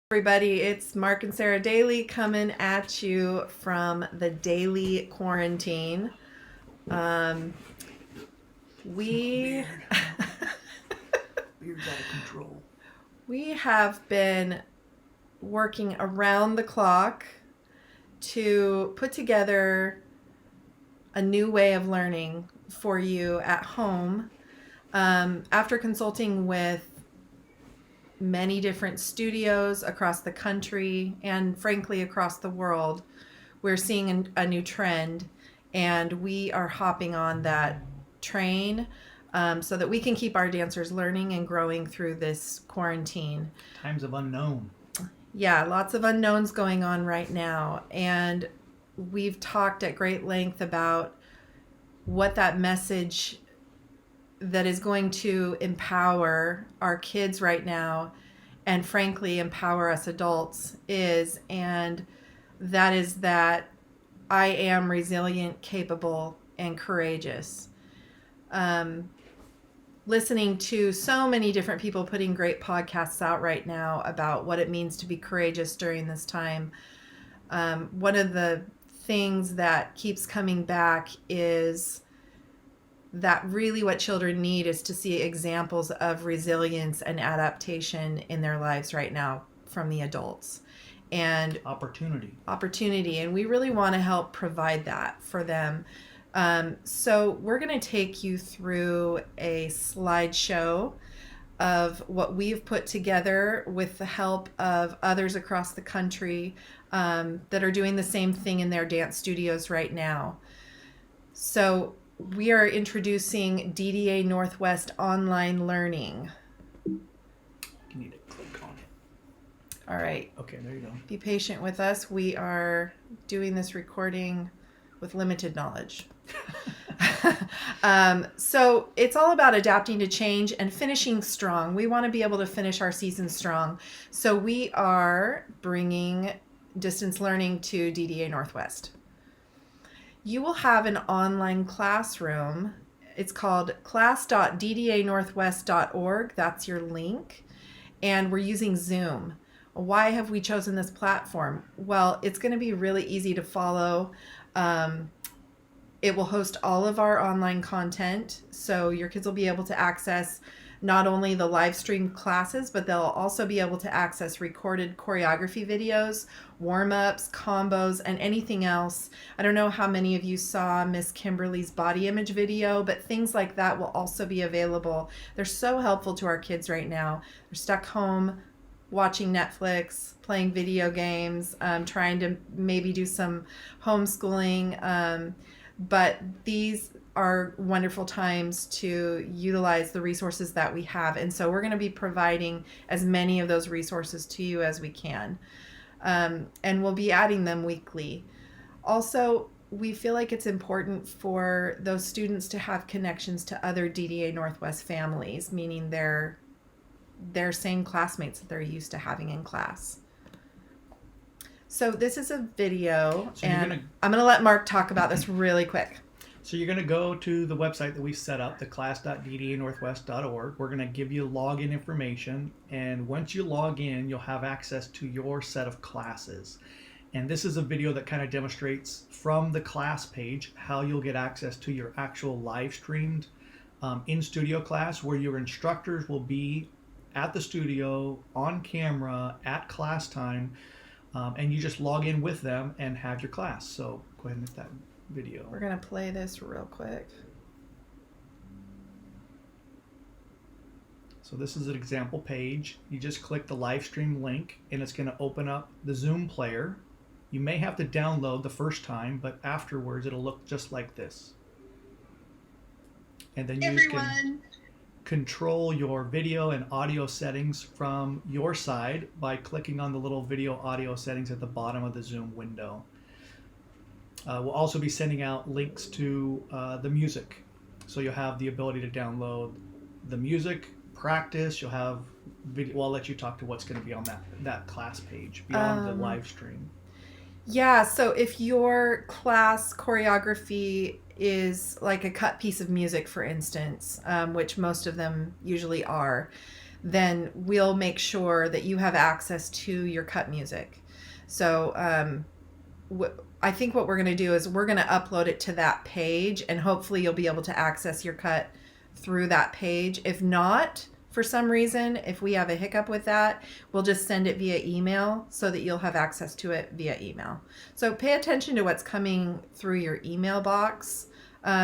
Everybody, it's Mark and Sarah Daily coming at you from the daily quarantine. We Beard's out of control. We have been working around the clock to put together a new way of learning for you at home. After consulting with many different studios across the country and frankly across the world, we're seeing a new trend, and we are hopping on that train so that we can keep our dancers learning and growing through this quarantine. Times of unknown. Yeah, lots of unknowns going on right now, and we've talked at great length about what that message that is going to empower our kids right now and frankly empower us adults is, and that is that I am resilient, capable, and courageous. Listening to so many different people putting great podcasts out right now about what it means to be courageous during this time. One of the things that keeps coming back is that really what children need is to see examples of resilience and adaptation in their lives right now from the adults. And opportunity, and we really want to help provide that for them. So we're going to take you through a slideshow of what we've put together with the help of others across the country that are doing the same thing in their dance studios right now. So we are introducing DDA Northwest Online Learning. You need to click on it. All right. Okay, there you go. Be patient with us. We are doing this recording with limited knowledge. So it's all about adapting to change and finishing strong. We want to be able to finish our season strong. So we are bringing distance learning to DDA Northwest. You will have an online classroom. It's called class.ddanorthwest.org. That's your link. And we're using Zoom. Why have we chosen this platform? Well, it's going to be really easy to follow. It will host all of our online content, so your kids will be able to access not only the live stream classes, but they'll also be able to access recorded choreography videos, warm-ups, combos, and anything else. I don't know how many of you saw Miss Kimberly's body image video, but things like that will also be available. They're so helpful to our kids right now. They're stuck home watching Netflix, playing video games, trying to maybe do some homeschooling, but these are wonderful times to utilize the resources that we have. And so we're going to be providing as many of those resources to you as we can. And we'll be adding them weekly. Also, we feel like it's important for those students to have connections to other DDA Northwest families, meaning their same classmates that they're used to having in class. So this is a video, I'm going to let Mark talk about this really quick. So you're going to go to the website that we set up, the class.ddanorthwest.org. We're going to give you login information, and once you log in, you'll have access to your set of classes. And this is a video that kind of demonstrates from the class page how you'll get access to your actual live streamed in-studio class, where your instructors will be at the studio, on camera, at class time, and you just log in with them and have your class. So go ahead and hit that video. We're going to play this real quick. So this is an example page. You just click the live stream link and it's going to open up the Zoom player. You may have to download the first time, but afterwards it'll look just like this. And then you can control your video and audio settings from your side by clicking on the little video audio settings at the bottom of the Zoom window. We'll also be sending out links to the music. So you'll have the ability to download the music, practice, you'll have video. Well, I'll let you talk to what's going to be on that class page beyond the live stream. Yeah, so if your class choreography is like a cut piece of music, for instance, which most of them usually are, then we'll make sure that you have access to your cut music. So I think what we're going to do is we're going to upload it to that page, and hopefully you'll be able to access your cut through that page. If not, for some reason, if we have a hiccup with that, we'll just send it via email so that you'll have access to it via email. So pay attention to what's coming through your email box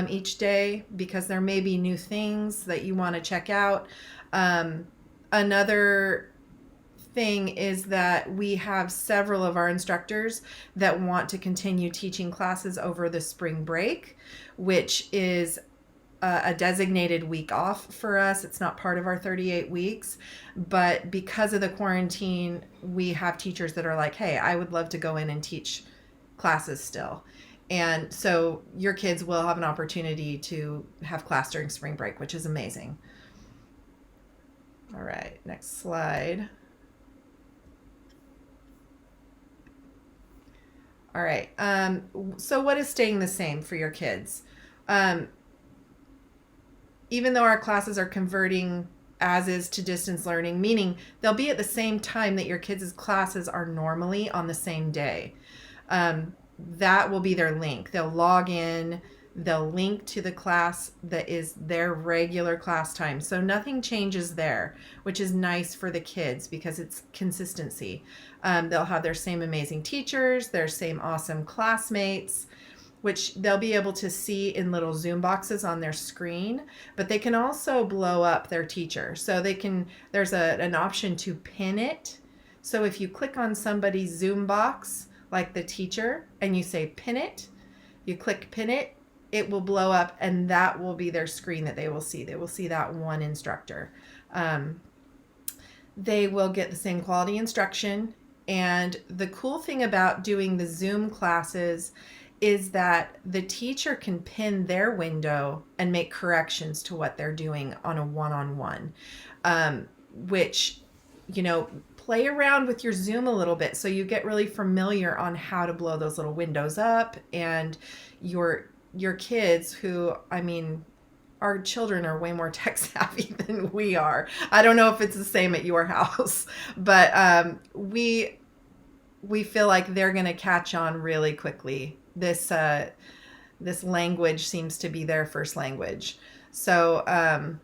each day, because there may be new things that you want to check out. Another thing is that we have several of our instructors that want to continue teaching classes over the spring break, which is a designated week off for us. It's not part of our 38 weeks, but because of the quarantine, we have teachers that are like, hey, I would love to go in and teach classes still. And so your kids will have an opportunity to have class during spring break, which is amazing. All right, next slide. All right. So what is staying the same for your kids? Even though our classes are converting as is to distance learning, meaning they'll be at the same time that your kids' classes are normally on the same day. That will be their link. They'll log in, they'll link to the class that is their regular class time. So nothing changes there, which is nice for the kids because it's consistency. They'll have their same amazing teachers, their same awesome classmates, which they'll be able to see in little Zoom boxes on their screen, but they can also blow up their teacher. So there's an option to pin it. So if you click on somebody's Zoom box, like the teacher, and you say pin it, you click pin it, it will blow up, and that will be their screen that they will see. They will see that one instructor. They will get the same quality instruction. And the cool thing about doing the Zoom classes is that the teacher can pin their window and make corrections to what they're doing on a one-on-one, which, play around with your Zoom a little bit so you get really familiar on how to blow those little windows up. And your kids, who, our children are way more tech savvy than we are. I don't know if it's the same at your house, but we feel like they're going to catch on really quickly. This language seems to be their first language. So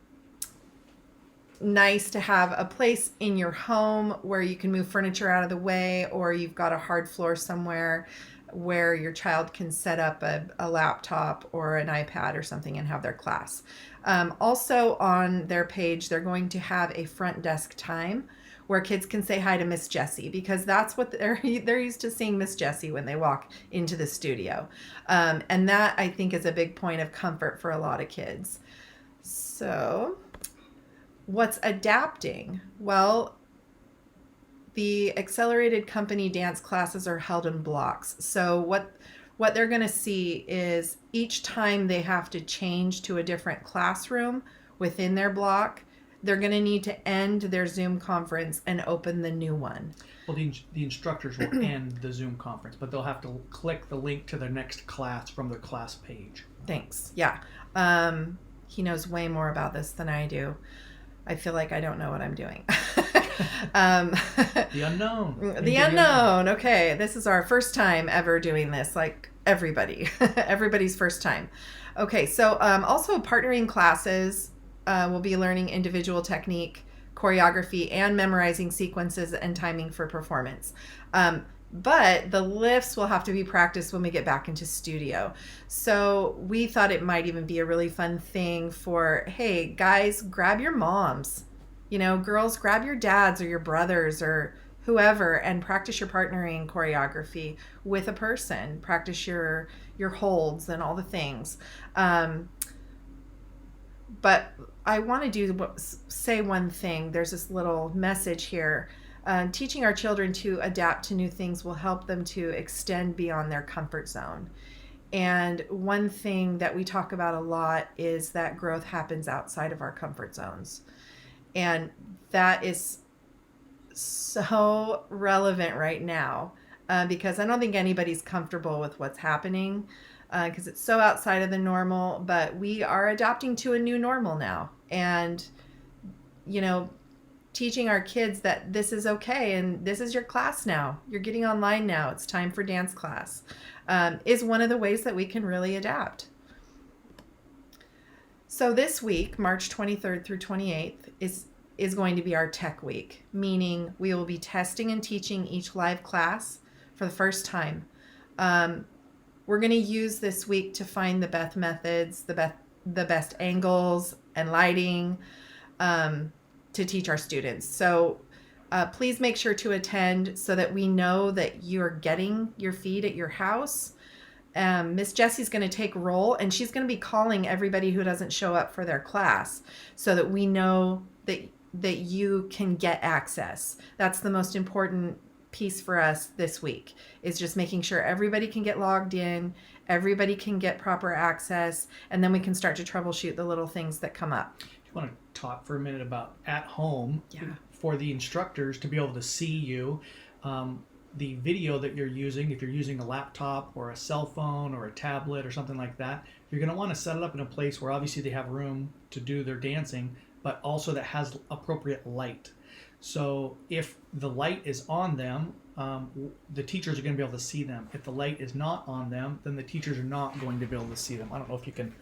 nice to have a place in your home where you can move furniture out of the way, or you've got a hard floor somewhere where your child can set up a laptop or an iPad or something and have their class. Also on their page, they're going to have a front desk time where kids can say hi to Miss Jessie, because that's what they're used to seeing Miss Jessie when they walk into the studio. And that, I think, is a big point of comfort for a lot of kids. So what's adapting? Well, the accelerated company dance classes are held in blocks. So what they're going to see is each time they have to change to a different classroom within their block, they're going to need to end their Zoom conference and open the new one. Well, the instructors will end the Zoom conference, but they'll have to click the link to their next class from their class page. Thanks. Yeah. He knows way more about this than I do. I feel like I don't know what I'm doing. The unknown. The unknown. Okay. This is our first time ever doing this, like everybody. Everybody's first time. Okay. So also partnering classes, we'll be learning individual technique, choreography, and memorizing sequences and timing for performance. But the lifts will have to be practiced when we get back into studio. So we thought it might even be a really fun thing for, hey, guys, grab your moms. Girls, grab your dads or your brothers or whoever and practice your partnering choreography with a person. Practice your holds and all the things. But I want to say one thing. There's this little message here. Teaching our children to adapt to new things will help them to extend beyond their comfort zone. And one thing that we talk about a lot is that growth happens outside of our comfort zones. And that is so relevant right now because I don't think anybody's comfortable with what's happening because it's so outside of the normal, but we are adapting to a new normal now. And, teaching our kids that this is okay and this is your class now. You're getting online now. It's time for dance class, is one of the ways that we can really adapt. So this week, March 23rd through 28th, is going to be our tech week, meaning we will be testing and teaching each live class for the first time. We're going to use this week to find the best methods, the best angles and lighting to teach our students. So please make sure to attend so that we know that you're getting your feed at your house. Miss Jessie's going to take roll, and she's going to be calling everybody who doesn't show up for their class so that we know that you can get access. That's the most important piece for us this week, is just making sure everybody can get logged in, everybody can get proper access, and then we can start to troubleshoot the little things that come up. You want to talk for a minute about at home for the instructors to be able to see you. The video that you're using, if you're using a laptop or a cell phone or a tablet or something like that, you're going to want to set it up in a place where obviously they have room to do their dancing, but also that has appropriate light. So if the light is on them, the teachers are going to be able to see them. If the light is not on them, then the teachers are not going to be able to see them. I don't know if you can,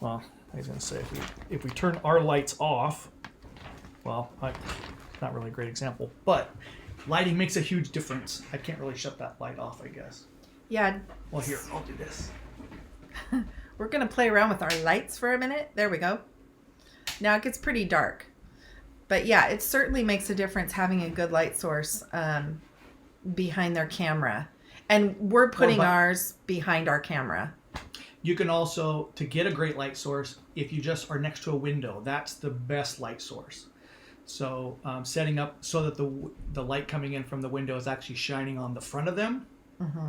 well, I was going to say, if we turn our lights off, well, not really a great example, but lighting makes a huge difference. I can't really shut that light off, I guess. Yeah. Well, here, I'll do this. We're going to play around with our lights for a minute. There we go. Now it gets pretty dark. But yeah, it certainly makes a difference having a good light source behind their camera. And we're putting ours behind our camera. You can also, to get a great light source, if you just are next to a window, that's the best light source. So setting up so that the light coming in from the window is actually shining on the front of them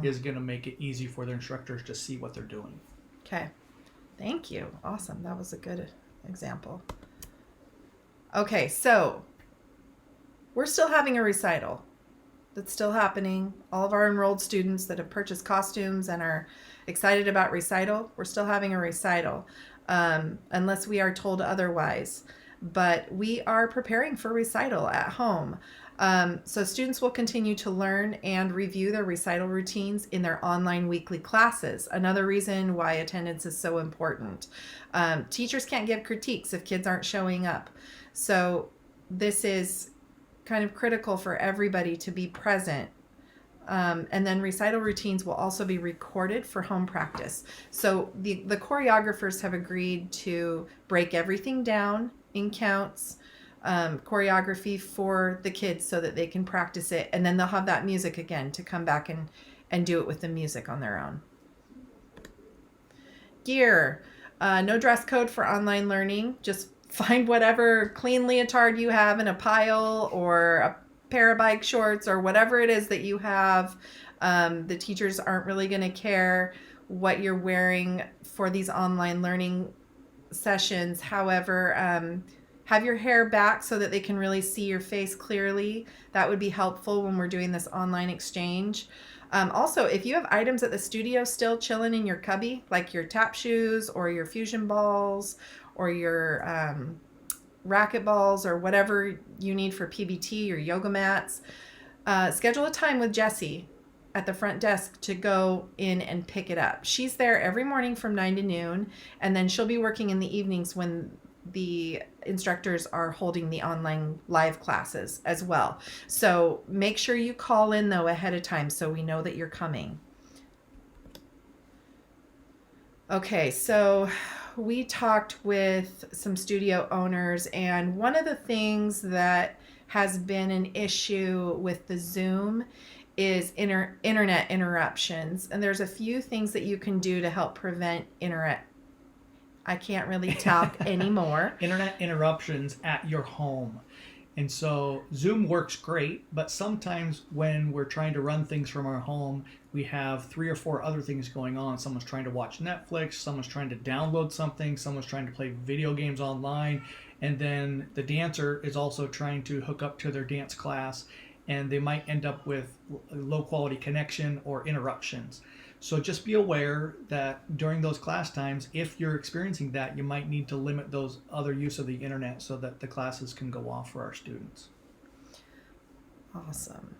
is going to make it easy for their instructors to see what they're doing. Okay. Thank you. Awesome. That was a good example. Okay, so we're still having a recital. That's still happening. All of our enrolled students that have purchased costumes and are excited about recital, we're still having a recital, unless we are told otherwise. But we are preparing for recital at home. So students will continue to learn and review their recital routines in their online weekly classes. Another reason why attendance is so important. Teachers can't give critiques if kids aren't showing up. So this is kind of critical for everybody to be present. And then recital routines will also be recorded for home practice. So the choreographers have agreed to break everything down in counts, choreography for the kids so that they can practice it. And then they'll have that music again to come back and do it with the music on their own. Gear. No dress code for online learning. Just find whatever clean leotard you have in a pile or a pair of bike shorts or whatever it is that you have. The teachers aren't really going to care what you're wearing for these online learning sessions. However, have your hair back so that they can really see your face clearly. That would be helpful when we're doing this online exchange. Also, if you have items at the studio still chilling in your cubby, like your tap shoes or your fusion balls or your racket balls or whatever you need for PBT or yoga mats, schedule a time with Jessie at the front desk to go in and pick it up. She's there every morning from 9 to noon, and then she'll be working in the evenings when the instructors are holding the online live classes as well. So make sure you call in though ahead of time so we know that you're coming. Okay, so we talked with some studio owners, and one of the things that has been an issue with the Zoom is internet interruptions. And there's a few things that you can do to help prevent internet. I can't really talk anymore. Internet interruptions at your home. And so Zoom works great, but sometimes when we're trying to run things from our home, we have 3 or 4 other things going on. Someone's trying to watch Netflix, someone's trying to download something, someone's trying to play video games online, and then the dancer is also trying to hook up to their dance class, and they might end up with low quality connection or interruptions. So just be aware that during those class times, if you're experiencing that, you might need to limit those other use of the internet so that the classes can go off for our students. Awesome.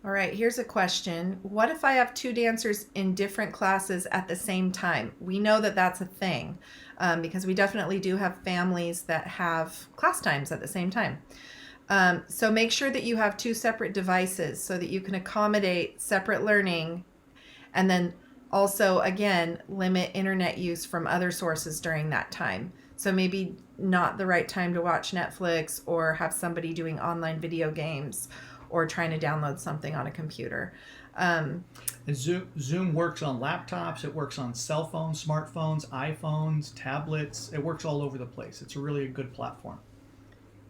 All right, here's a question. What if I have two dancers in different classes at the same time? We know that that's a thing because we definitely do have families that have class times at the same time. So make sure that you have two separate devices so that you can accommodate separate learning, and then also, again, limit internet use from other sources during that time. So maybe not the right time to watch Netflix or have somebody doing online video games or trying to download something on a computer. And Zoom works on laptops, it works on cell phones, smartphones, iPhones, tablets. It works all over the place. It's really a good platform.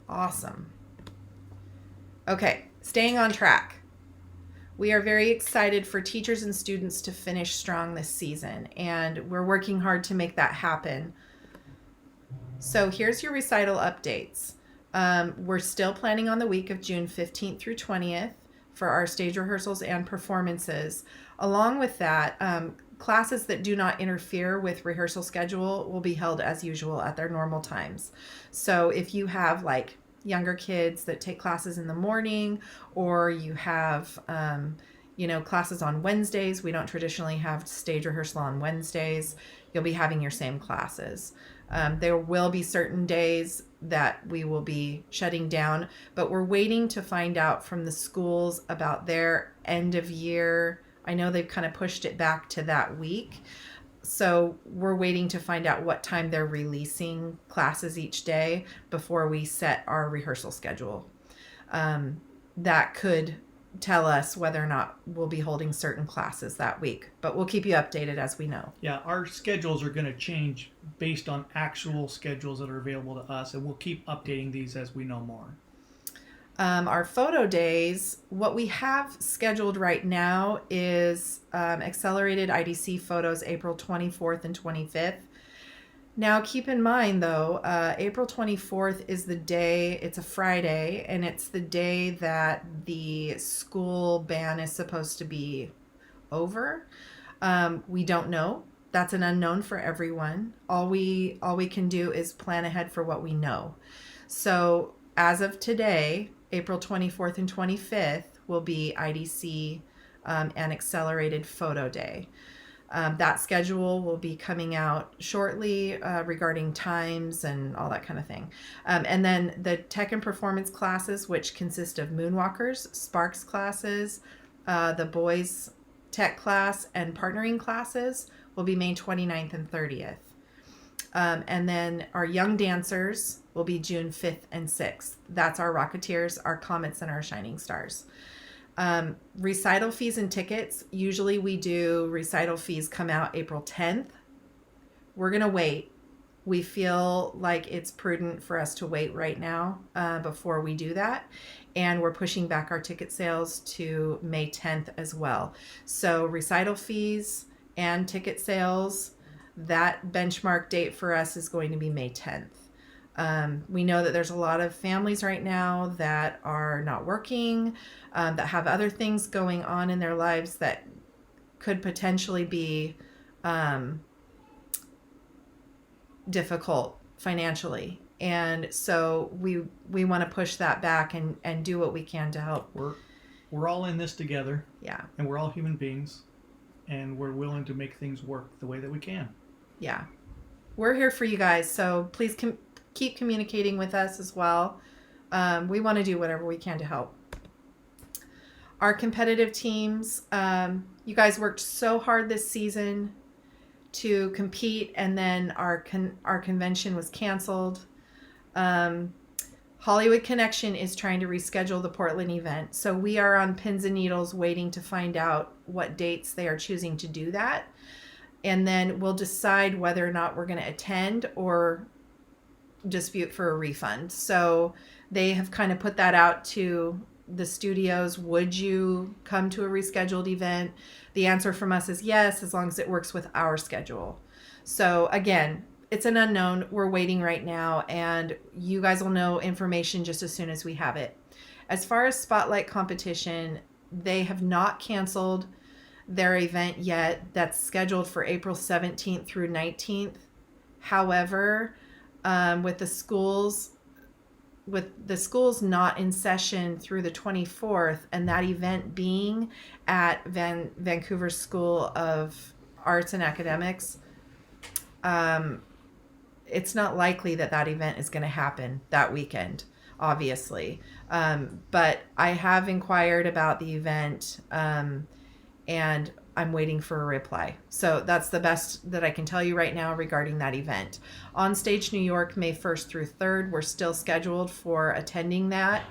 Awesome. Okay, staying on track. We are very excited for teachers and students to finish strong this season, and we're working hard to make that happen. So here's your recital updates. We're still planning on the week of June 15th through 20th for our stage rehearsals and performances. Along with that, classes that do not interfere with rehearsal schedule will be held as usual at their normal times. So if you have like younger kids that take classes in the morning, or you have classes on Wednesdays, we don't traditionally have stage rehearsal on Wednesdays, you'll be having your same classes. There will be certain days that we will be shutting down, but we're waiting to find out from the schools about their end of year. I know they've kind of pushed it back to that week. So we're waiting to find out what time they're releasing classes each day before we set our rehearsal schedule. That could tell us whether or not we'll be holding certain classes that week, but we'll keep you updated as we know. Yeah, our schedules are going to change based on actual schedules that are available to us, and we'll keep updating these as we know more. Our photo days, what we have scheduled right now is accelerated IDC photos April 24th and 25th. Now, keep in mind, though, April 24th is the day, it's a Friday, and it's the day that the school ban is supposed to be over. We don't know. That's an unknown for everyone. All we can do is plan ahead for what we know. So as of today, April 24th and 25th will be IDC and Accelerated Photo Day. That schedule will be coming out shortly regarding times and all that kind of thing. And then the tech and performance classes, which consist of Moonwalkers, Sparks classes, the boys tech class, and partnering classes will be May 29th and 30th. And then our young dancers will be June 5th and 6th. That's our Rocketeers, our Comets, and our Shining Stars. Recital fees and tickets. Usually we do recital fees come out April 10th. We're going to wait. We feel like it's prudent for us to wait right now before we do that. And we're pushing back our ticket sales to May 10th as well. So recital fees and ticket sales, that benchmark date for us is going to be May 10th. We know that there's a lot of families right now that are not working, that have other things going on in their lives that could potentially be difficult financially. And so we want to push that back and do what we can to help. We're all in this together. Yeah. And we're all human beings, and we're willing to make things work the way that we can. Yeah. We're here for you guys, so please keep communicating with us as well. We want to do whatever we can to help. Our competitive teams, you guys worked so hard this season to compete, and then our convention was canceled. Hollywood Connection is trying to reschedule the Portland event, so we are on pins and needles waiting to find out what dates they are choosing to do that, and then we'll decide whether or not we're going to attend or dispute for a refund. So they have kind of put that out to the studios. Would you come to a rescheduled event? The answer from us is yes, as long as it works with our schedule. So again, it's an unknown. We're waiting right now, and you guys will know information just as soon as we have it. As far as Spotlight competition, They have not canceled their event yet. That's scheduled for April 17th through 19th. However, with the schools not in session through the 24th, and that event being at Vancouver School of Arts and Academics, it's not likely that event is going to happen that weekend, obviously. But I have inquired about the event, and I'm waiting for a reply. So that's the best that I can tell you right now regarding that event. On Stage New York, May 1st through 3rd, we're still scheduled for attending that.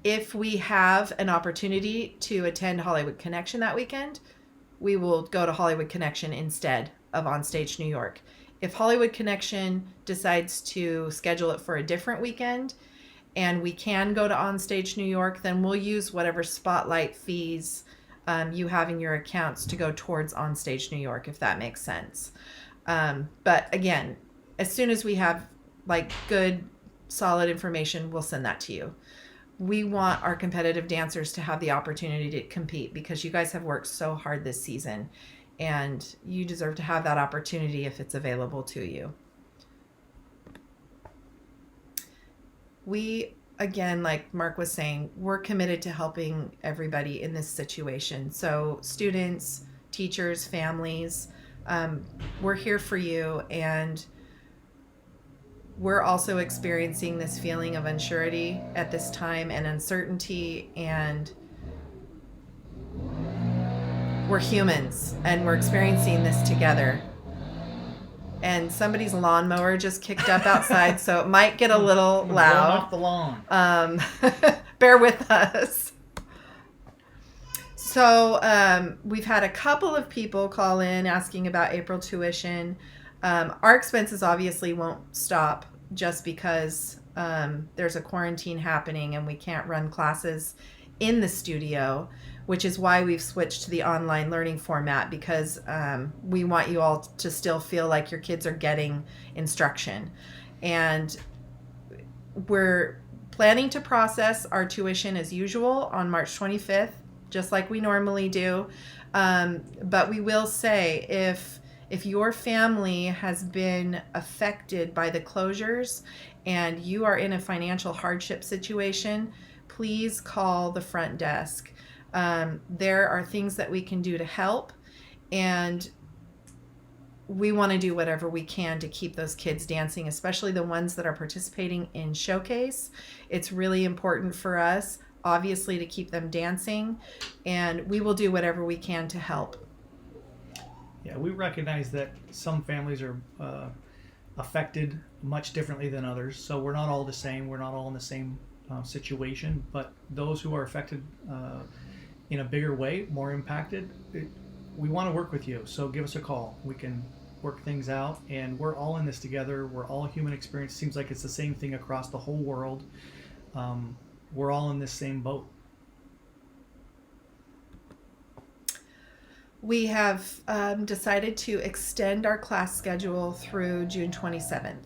If we have an opportunity to attend Hollywood Connection that weekend, we will go to Hollywood Connection instead of On Stage New York. If Hollywood Connection decides to schedule it for a different weekend and we can go to On Stage New York, then we'll use whatever spotlight fees you have in your accounts to go towards On Stage New York, if that makes sense. But again, as soon as we have like good, solid information, we'll send that to you. We want our competitive dancers to have the opportunity to compete because you guys have worked so hard this season, and you deserve to have that opportunity if it's available to you. We, again, like Mark was saying, we're committed to helping everybody in this situation. So students, teachers, families, we're here for you, and we're also experiencing this feeling of unsurety at this time and uncertainty, and we're humans and we're experiencing this together. And somebody's lawnmower just kicked up outside, so it might get a little loud. Off the lawn. Bear with us. So we've had a couple of people call in asking about April tuition. Our expenses obviously won't stop just because there's a quarantine happening and we can't run classes in the studio, which is why we've switched to the online learning format, because we want you all to still feel like your kids are getting instruction. And we're planning to process our tuition as usual on March 25th, just like we normally do. But we will say, if your family has been affected by the closures and you are in a financial hardship situation, please call the front desk. There are things that we can do to help, and we want to do whatever we can to keep those kids dancing, especially the ones that are participating in Showcase. It's really important for us, obviously, to keep them dancing, and we will do whatever we can to help. Yeah, we recognize that some families are affected much differently than others, so we're not all the same. We're not all in the same situation, but those who are affected in a bigger way, more impacted, we want to work with you. So give us a call. We can work things out, and we're all in this together. We're all human experience. Seems like it's the same thing across the whole world. We're all in this same boat. We have decided to extend our class schedule through June 27th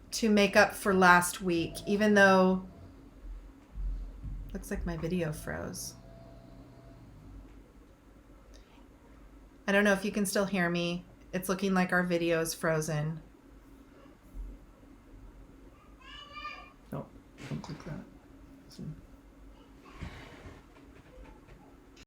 to make up for last week, even though looks like my video froze. I don't know if you can still hear me. It's looking like our video is frozen. No, don't click that.